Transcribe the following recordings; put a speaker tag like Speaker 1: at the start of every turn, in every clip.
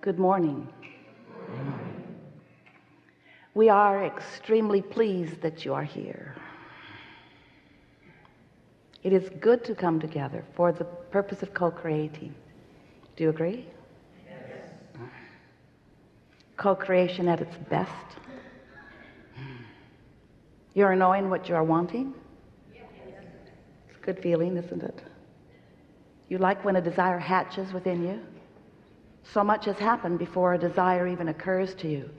Speaker 1: Good morning. We are extremely pleased that you are here. It is good to come together for the purpose of co-creating. Do you agree? Yes. Co-creation at its best. You're knowing what you are wanting? Yes. It's a good feeling, isn't it? You like when a desire hatches within you? So much has happened before a desire even occurs to you.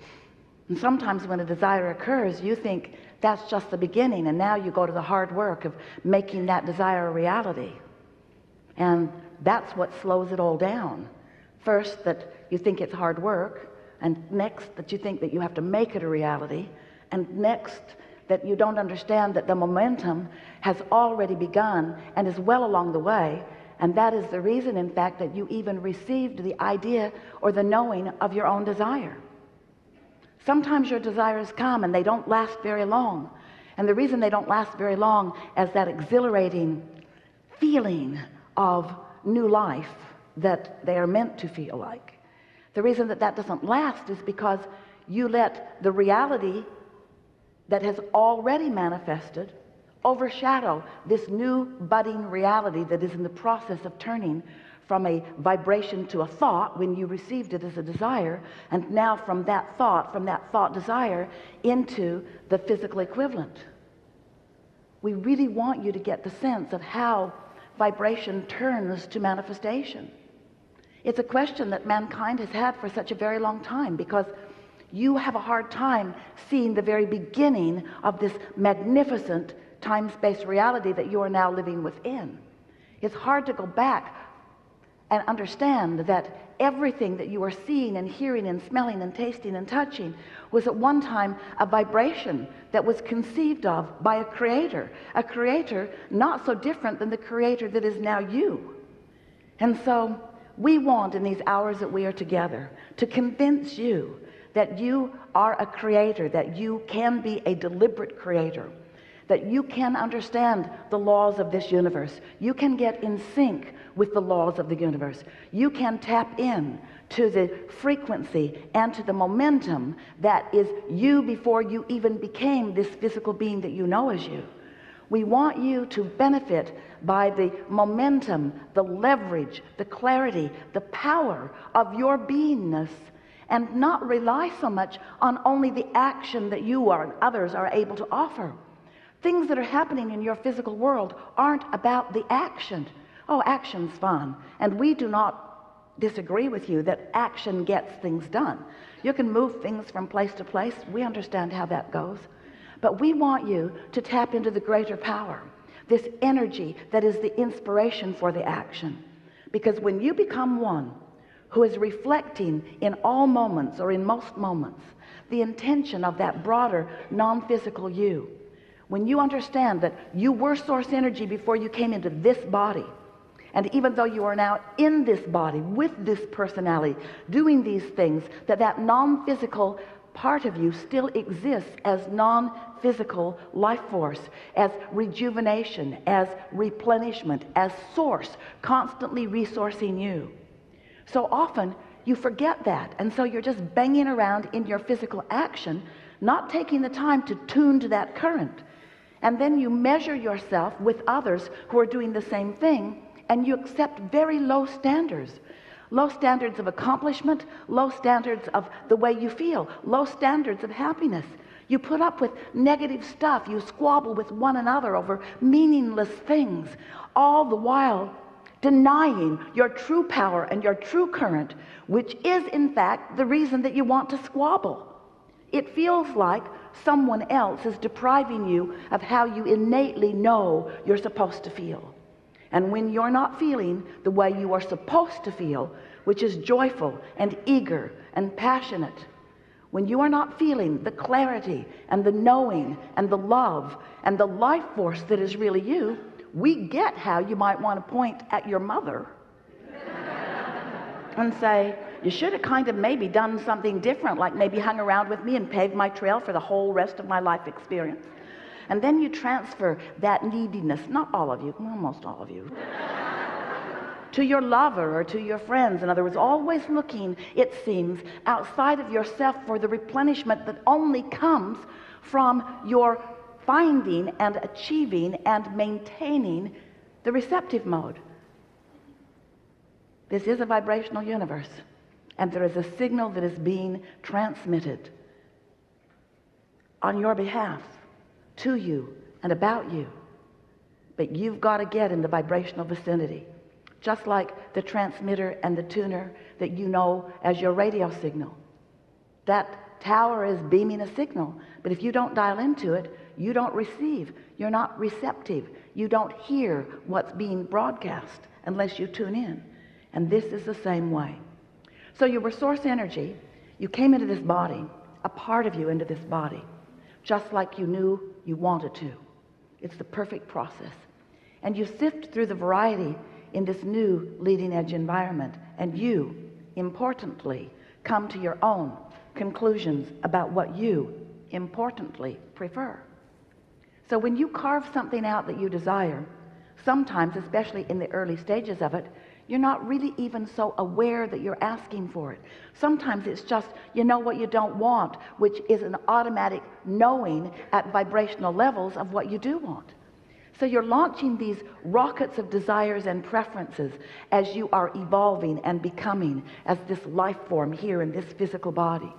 Speaker 1: And sometimes when a desire occurs, you think that's just the beginning, and now you go to the hard work of making that desire a reality. And that's what slows it all down. First, that you think it's hard work, and next, that you think that you have to make it a reality, and next, that you don't understand that the momentum has already begun and is well along the way. And that is the reason, in fact, that you even received the idea or the knowing of your own desire. Sometimes your desires come and they don't last very long. And the reason they don't last very long is that exhilarating feeling of new life that they are meant to feel like. The reason that that doesn't last is because you let the reality that has already manifested overshadow this new budding reality that is in the process of turning from a vibration to a thought when you received it as a desire, and now from that thought desire into the physical equivalent. We really want you to get the sense of how vibration turns to manifestation. It's a question that mankind has had for such a very long time, because you have a hard time seeing the very beginning of this magnificent time-space reality that you are now living within. It's hard to go back and understand that everything that you are seeing and hearing and smelling and tasting and touching was at one time a vibration that was conceived of by a creator not so different than the creator that is now you. And so we want, in these hours that we are together, to convince you that you are a creator, that you can be a deliberate creator, that you can understand the laws of this universe. You can get in sync with the laws of the universe. You can tap in to the frequency and to the momentum that is you before you even became this physical being that you know as you. We want you to benefit by the momentum, the leverage, the clarity, the power of your beingness, and not rely so much on only the action that you or others are able to offer. Things that are happening in your physical world aren't about the action. Oh, action's fun. And we do not disagree with you that action gets things done. You can move things from place to place. We understand how that goes. But we want you to tap into the greater power, this energy that is the inspiration for the action. Because when you become one who is reflecting in all moments, or in most moments, the intention of that broader non-physical you, when you understand that you were source energy before you came into this body, and even though you are now in this body with this personality doing these things, that non-physical part of you still exists as non-physical life force, as rejuvenation, as replenishment, as source, constantly resourcing you. So often you forget that, and so you're just banging around in your physical action, not taking the time to tune to that current. And then you measure yourself with others who are doing the same thing, and you accept very low standards of accomplishment, low standards of the way you feel, low standards of happiness. You put up with negative stuff. You squabble with one another over meaningless things, all the while denying your true power and your true current, which is in fact the reason that you want to squabble. It feels like someone else is depriving you of how you innately know you're supposed to feel. And when you're not feeling the way you are supposed to feel, which is joyful and eager and passionate, when you are not feeling the clarity and the knowing and the love and the life force that is really you, we get how you might want to point at your mother and say, you should have kind of maybe done something different, like maybe hung around with me and paved my trail for the whole rest of my life experience. And then you transfer that neediness, not all of you, well, most all of you, to your lover or to your friends. In other words, always looking, it seems, outside of yourself for the replenishment that only comes from your finding and achieving and maintaining the receptive mode. This is a vibrational universe, and there is a signal that is being transmitted on your behalf, to you and about you. But you've got to get in the vibrational vicinity, just like the transmitter and the tuner that you know as your radio signal. That tower is beaming a signal, but if you don't dial into it, you don't receive. You're not receptive. You don't hear what's being broadcast unless you tune in. And this is the same way. So you were source energy. You came into this body, a part of you into this body, just like you knew you wanted to. It's the perfect process. And you sift through the variety in this new leading edge environment, and you, importantly, come to your own conclusions about what you, importantly, prefer. So when you carve something out that you desire, sometimes, especially in the early stages of it, you're not really even so aware that you're asking for it. Sometimes it's just, you know what you don't want, which is an automatic knowing at vibrational levels of what you do want. So you're launching these rockets of desires and preferences as you are evolving and becoming as this life form here in this physical body.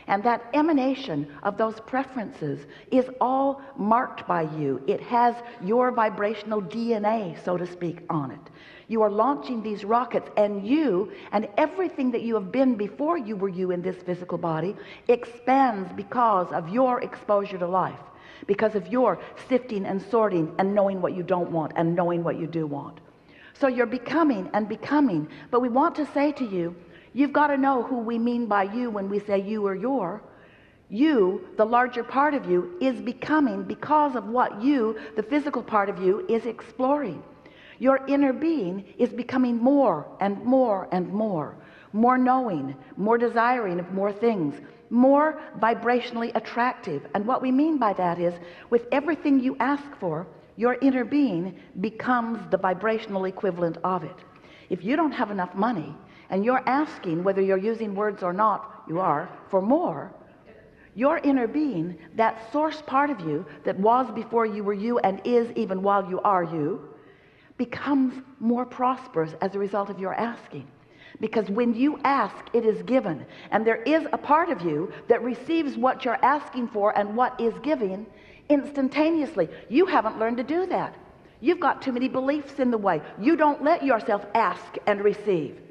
Speaker 1: And that emanation of those preferences is all marked by you. It has your vibrational DNA, so to speak, on it. You are launching these rockets, and you and everything that you have been before you were you in this physical body expands because of your exposure to life, because of your sifting and sorting and knowing what you don't want and knowing what you do want. So you're becoming and becoming, but we want to say to you, you've got to know who we mean by you when we say you or your. You, the larger part of you, is becoming because of what you, the physical part of you, is exploring. Your inner being is becoming more and more and more knowing, more desiring of more things, more vibrationally attractive. And what we mean by that is, with everything you ask for, your inner being becomes the vibrational equivalent of it. If you don't have enough money, and you're asking, whether you're using words or not, you are, for more, your inner being, that source part of you that was before you were you and is even while you are you, becomes more prosperous as a result of your asking. Because when you ask, it is given. And there is a part of you that receives what you're asking for and what is given instantaneously. You haven't learned to do that. You've got too many beliefs in the way. You don't let yourself ask and receive.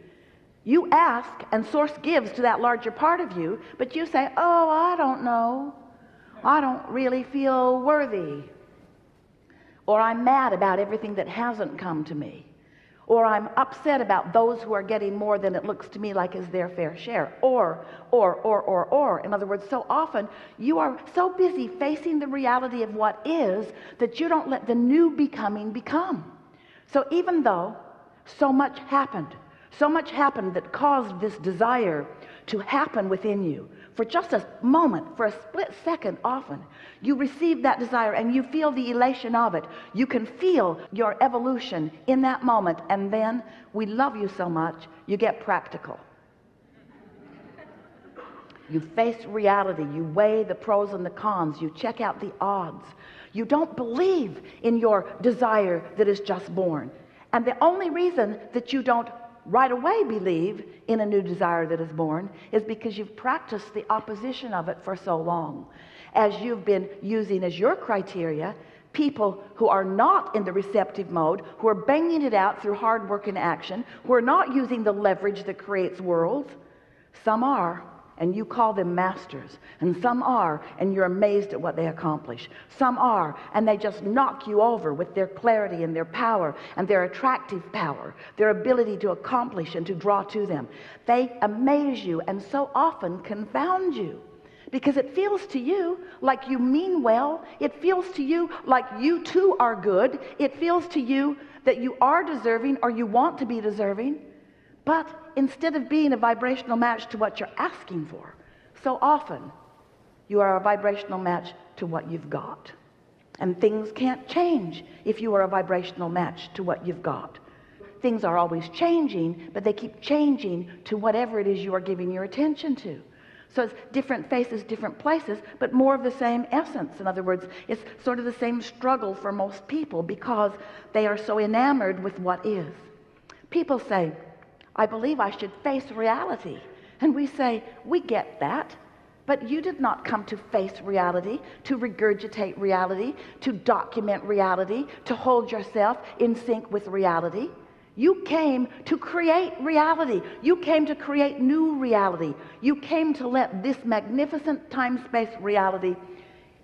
Speaker 1: You ask and source gives to that larger part of you, but you say, oh, I don't know. I don't really feel worthy. Or I'm mad about everything that hasn't come to me. Or I'm upset about those who are getting more than it looks to me like is their fair share. Or. In other words, so often you are so busy facing the reality of what is that you don't let the new becoming become. So even though so much happened that caused this desire to happen within you, for just a moment, for a split second often, you receive that desire and you feel the elation of it. You can feel your evolution in that moment, and then we love you so much, you get practical. You face reality, you weigh the pros and the cons, you check out the odds. You don't believe in your desire that is just born. And the only reason that you don't right away believe in a new desire that is born is because you've practiced the opposition of it for so long. As you've been using as your criteria people who are not in the receptive mode, who are banging it out through hard work and action, who are not using the leverage that creates worlds. Some are, and you call them masters, and some are, and you're amazed at what they accomplish. Some are, and they just knock you over with their clarity and their power and their attractive power, their ability to accomplish and to draw to them. They amaze you and so often confound you, because it feels to you like you mean well. It feels to you like you too are good. It feels to you that you are deserving, or you want to be deserving. But instead of being a vibrational match to what you're asking for, so often you are a vibrational match to what you've got. And things can't change if you are a vibrational match to what you've got. things are always changing, but they keep changing to whatever it is you are giving your attention to. So it's different faces, different places, but more of the same essence. In other words, it's sort of the same struggle for most people because they are so enamored with what is. People say, I believe I should face reality. And we say, we get that. But you did not come to face reality, to regurgitate reality, to document reality, to hold yourself in sync with reality. You came to create reality. You came to create new reality. You came to let this magnificent time-space reality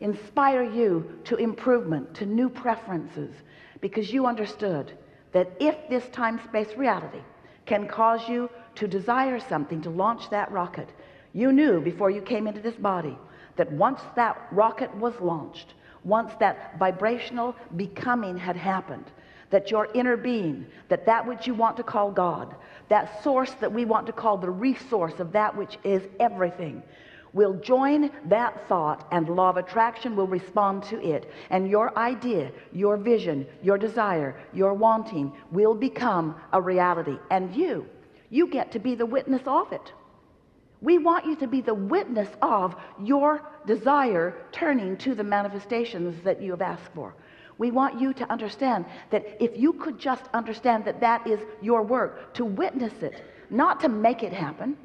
Speaker 1: inspire you to improvement, to new preferences, because you understood that if this time-space reality can cause you to desire something, to launch that rocket, you knew before you came into this body that once that rocket was launched, once that vibrational becoming had happened, that your inner being, that which you want to call God, that source that we want to call the resource of that which is everything, will join that thought, and law of attraction will respond to it, and your idea, your vision, your desire, your wanting will become a reality, and you get to be the witness of it. We want you to be the witness of your desire turning to the manifestations that you have asked for. We want you to understand that if you could just understand that that is your work, to witness it, not to make it happen.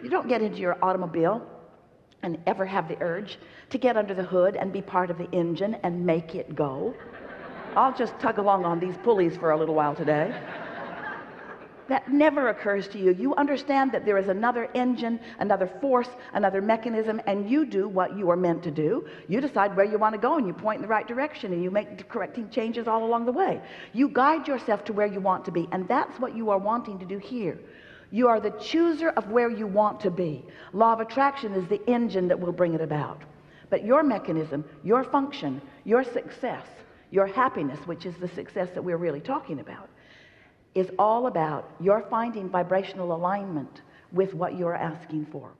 Speaker 1: You don't get into your automobile and ever have the urge to get under the hood and be part of the engine and make it go. I'll just tug along on these pulleys for a little while today. That never occurs to you. You understand that there is another engine, another force, another mechanism, and you do what you are meant to do. You decide where you want to go, and you point in the right direction, and you make the correcting changes all along the way. You guide yourself to where you want to be, and that's what you are wanting to do here. You are the chooser of where you want to be. Law of attraction is the engine that will bring it about. But your mechanism, your function, your success, your happiness, which is the success that we're really talking about, is all about your finding vibrational alignment with what you're asking for.